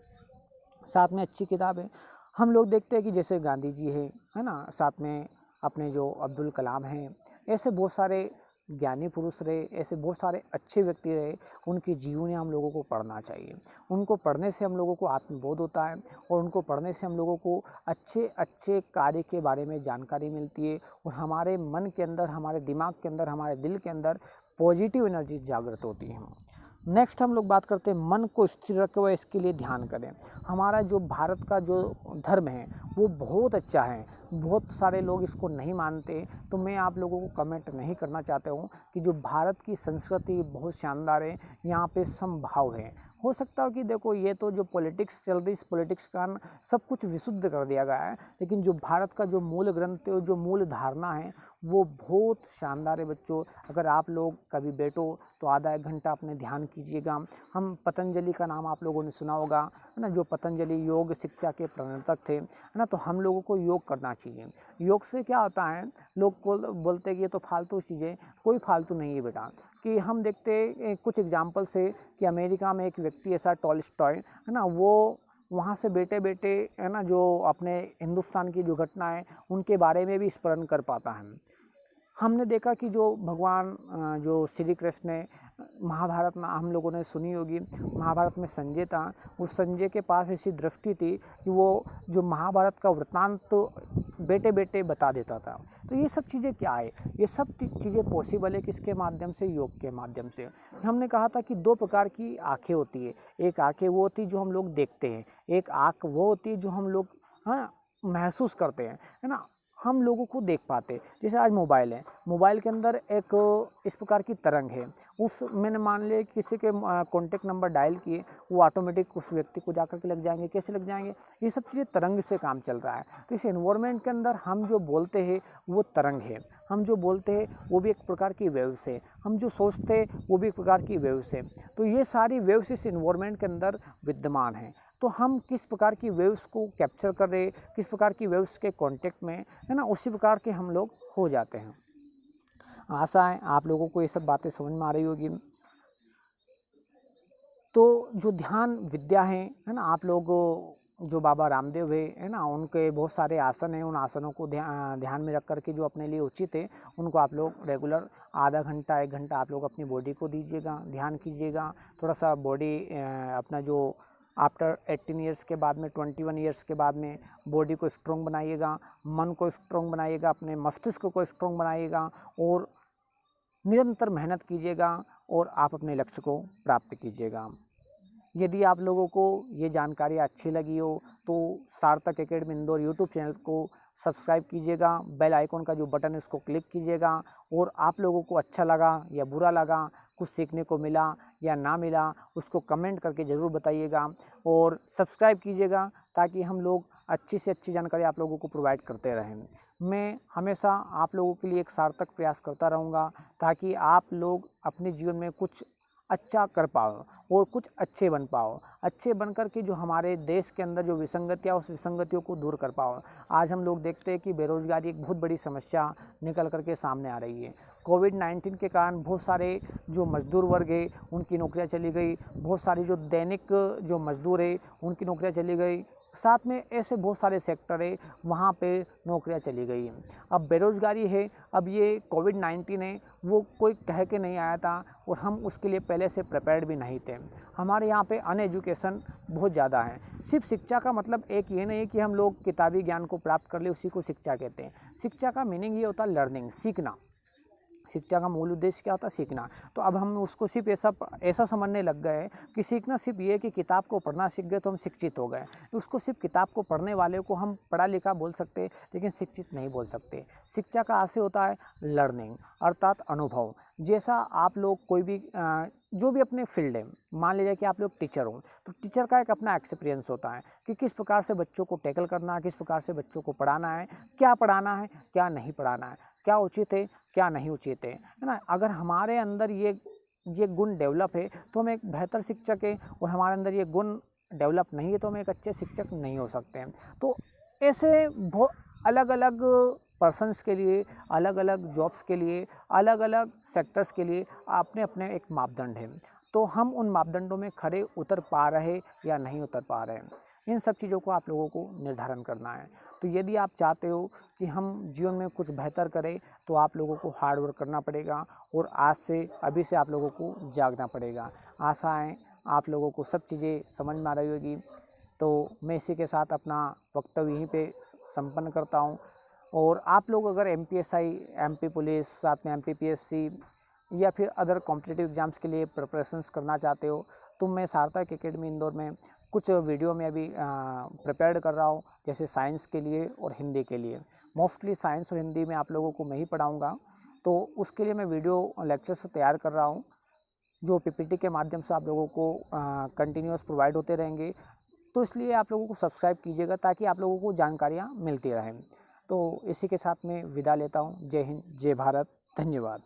साथ में अच्छी किताबें हम लोग देखते हैं कि जैसे गांधी जी है ना, साथ में अपने जो अब्दुल कलाम हैं, ऐसे बहुत सारे ज्ञानी पुरुष रहे, ऐसे बहुत सारे अच्छे व्यक्ति रहे, उनकी जीवनी हम लोगों को पढ़ना चाहिए। उनको पढ़ने से हम लोगों को आत्मबोध होता है और उनको पढ़ने से हम लोगों को अच्छे अच्छे कार्य के बारे में जानकारी मिलती है और हमारे मन के अंदर, हमारे दिमाग के अंदर, हमारे दिल के अंदर पॉजिटिव एनर्जी जागृत होती है। नेक्स्ट हम लोग बात करते हैं मन को स्थिर रखे हुए इसके लिए ध्यान करें। हमारा जो भारत का जो धर्म है वो बहुत अच्छा है, बहुत सारे लोग इसको नहीं मानते, तो मैं आप लोगों को कमेंट नहीं करना चाहता हूँ कि जो भारत की संस्कृति बहुत शानदार है, यहाँ पे समभाव है। हो सकता है कि देखो ये तो जो पॉलिटिक्स चल रही, इस पॉलिटिक्स का कारण सब कुछ विशुद्ध कर दिया गया है, लेकिन जो भारत का जो मूल ग्रंथ है, जो मूल धारणा है, वो बहुत शानदार है बच्चों। अगर आप लोग कभी बैठो तो आधा एक घंटा अपने ध्यान कीजिएगा। हम पतंजलि का नाम आप लोगों ने सुना होगा, है ना, जो पतंजलि योग शिक्षा के प्रणेता थे, है ना। तो हम लोगों को योग करना चाहिए। योग से क्या होता है, लोग बोलते हैं कि ये तो फालतू चीज़ें, कोई फालतू नहीं है बेटा। कि हम देखते हैं कुछ एग्जाम्पल से कि अमेरिका में एक व्यक्ति ऐसा टॉलस्टॉय, है ना, वो वहाँ से बैठे बैठे, है ना, जो अपने हिंदुस्तान की जो घटना है उनके बारे में भी स्मरण कर पाता है। हमने देखा कि जो भगवान जो श्री कृष्ण ने महाभारत में हम लोगों ने सुनी होगी, महाभारत में संजय था, उस संजय के पास ऐसी दृष्टि थी कि वो जो महाभारत का वृत्तांत तो बेटे बेटे बता देता था। तो ये सब चीज़ें क्या है, ये सब चीज़ें पॉसिबल है किसके माध्यम से, योग के माध्यम से। हमने कहा था कि 2 प्रकार की आँखें होती है, एक आँखें वो होती है जो हम लोग देखते हैं, एक आँख वो होती है जो हम लोग हाँ महसूस करते हैं, है ना, हम लोगों को देख पाते। जैसे आज मोबाइल है, मोबाइल के अंदर एक इस प्रकार की तरंग है, उस मैंने मान लिया किसी के कॉन्टेक्ट नंबर डायल किए, वो ऑटोमेटिक उस व्यक्ति को जाकर के लग जाएंगे। कैसे लग जाएंगे? ये सब चीज़ें तरंग से काम चल रहा है। तो इस एनवायरनमेंट के अंदर हम जो बोलते हैं वो तरंग है, हम जो बोलते हैं वो भी एक प्रकार की वेव्स है, हम जो सोचते हैं वो भी एक प्रकार की वेव्स है। तो ये सारी वेव्स इस एनवायरनमेंट के अंदर विद्यमान है। तो हम किस प्रकार की वेव्स को कैप्चर कर रहे, किस प्रकार की वेव्स के कांटेक्ट में, है ना, उसी प्रकार के हम लोग हो जाते हैं। आशा है आप लोगों को ये सब बातें समझ में आ रही होगी। तो जो ध्यान विद्या है ना, आप लोग जो बाबा रामदेव है ना, उनके बहुत सारे आसन हैं, उन आसनों को ध्यान में रख करके जो अपने लिए उचित है उनको आप लोग रेगुलर आधा घंटा 1 घंटा आप लोग अपनी बॉडी को दीजिएगा, ध्यान कीजिएगा। थोड़ा सा बॉडी अपना जो आफ्टर 18 ईयर्स के बाद में, 21 ईयर्स के बाद में बॉडी को स्ट्रॉन्ग बनाइएगा, मन को स्ट्रॉन्ग बनाइएगा, अपने मस्तिष्क को स्ट्रॉन्ग बनाइएगा और निरंतर मेहनत कीजिएगा और आप अपने लक्ष्य को प्राप्त कीजिएगा। यदि आप लोगों को ये जानकारी अच्छी लगी हो तो सार्थक एकेडमी इंदौर यूट्यूब चैनल को सब्सक्राइब कीजिएगा, बेल आइकन का जो बटन है उसको क्लिक कीजिएगा। और आप लोगों को अच्छा लगा या बुरा लगा, कुछ सीखने को मिला या ना मिला, उसको कमेंट करके ज़रूर बताइएगा और सब्सक्राइब कीजिएगा ताकि हम लोग अच्छी से अच्छी जानकारी आप लोगों को प्रोवाइड करते रहें। मैं हमेशा आप लोगों के लिए एक सार्थक प्रयास करता रहूँगा ताकि आप लोग अपने जीवन में कुछ अच्छा कर पाओ और कुछ अच्छे बन पाओ, अच्छे बनकर के जो हमारे देश के अंदर जो विसंगतियाँ, उस विसंगतियों को दूर कर पाओ। आज हम लोग देखते हैं कि बेरोजगारी एक बहुत बड़ी समस्या निकल करके सामने आ रही है। कोविड-19 के कारण बहुत सारे जो मजदूर वर्ग है उनकी नौकरियां चली गई, बहुत सारी जो दैनिक जो मजदूर है उनकी नौकरियां चली गई, साथ में ऐसे बहुत सारे सेक्टर है वहाँ पे नौकरियां चली गई हैं। अब बेरोजगारी है, अब ये कोविड-19 है, वो कोई कह के नहीं आया था और हम उसके लिए पहले से प्रिपेयर्ड भी नहीं थे। हमारे यहाँ पे अनएजुकेशन बहुत ज़्यादा है। सिर्फ शिक्षा का मतलब एक ये नहीं कि हम लोग किताबी ज्ञान को प्राप्त कर ले उसी को शिक्षा कहते हैं। शिक्षा का मीनिंग ये होता है लर्निंग, सीखना। शिक्षा का मूल उद्देश्य क्या होता है? सीखना। तो अब हम उसको सिर्फ ऐसा समझने लग गए कि सीखना सिर्फ ये कि किताब को पढ़ना सीख गए तो हम शिक्षित हो गए। उसको सिर्फ किताब को पढ़ने वाले को हम पढ़ा लिखा बोल सकते लेकिन शिक्षित नहीं बोल सकते। शिक्षा का आशय होता है लर्निंग, अर्थात अनुभव। जैसा आप लोग कोई भी जो भी अपने फील्ड है, मान लीजिए कि आप लोग टीचर हो तो टीचर का एक अपना एक्सपीरियंस होता है कि किस प्रकार से बच्चों को टैकल करना है, किस प्रकार से बच्चों को पढ़ाना है, क्या पढ़ाना है, क्या नहीं पढ़ाना है, क्या उचित है, क्या नहीं उचित है ना। अगर हमारे अंदर ये गुण डेवलप है तो हम एक बेहतर शिक्षक है और हमारे अंदर ये गुण डेवलप नहीं है तो हम एक अच्छे शिक्षक नहीं हो सकते हैं। तो ऐसे बहुत अलग अलग पर्सन्स के लिए, अलग अलग जॉब्स के लिए, अलग अलग सेक्टर्स के लिए अपने अपने एक मापदंड हैं। तो हम उन मापदंडों में खरे उतर पा रहे या नहीं उतर पा रहे हैं, इन सब चीज़ों को आप लोगों को निर्धारण करना है। तो यदि आप चाहते हो कि हम जीवन में कुछ बेहतर करें तो आप लोगों को हार्ड वर्क करना पड़ेगा और आज से अभी से आप लोगों को जागना पड़ेगा। आशा है आप लोगों को सब चीज़ें समझ में आ रही होगी। तो मैं इसी के साथ अपना वक्तव्य यहीं पे संपन्न करता हूँ। और आप लोग अगर एमपीएसआई, एमपी पुलिस, साथ में एमपीपीएससी या फिर अदर कॉम्पिटिटिव एग्जाम्स के लिए प्रिपरेशंस करना चाहते हो तो मैं सार्थक एकेडमी इंदौर में कुछ वीडियो में अभी प्रिपेयर्ड कर रहा हूँ, जैसे साइंस के लिए और हिंदी के लिए। मोस्टली साइंस और हिंदी में आप लोगों को मैं ही पढ़ाऊँगा, तो उसके लिए मैं वीडियो लेक्चर्स तैयार कर रहा हूँ जो पीपीटी के माध्यम से आप लोगों को कंटिन्यूअस प्रोवाइड होते रहेंगे। तो इसलिए आप लोगों को सब्सक्राइब कीजिएगा ताकि आप लोगों को जानकारियाँ मिलती रहें। तो इसी के साथ मैं विदा लेता हूँ। जय हिंद, जय भारत, धन्यवाद।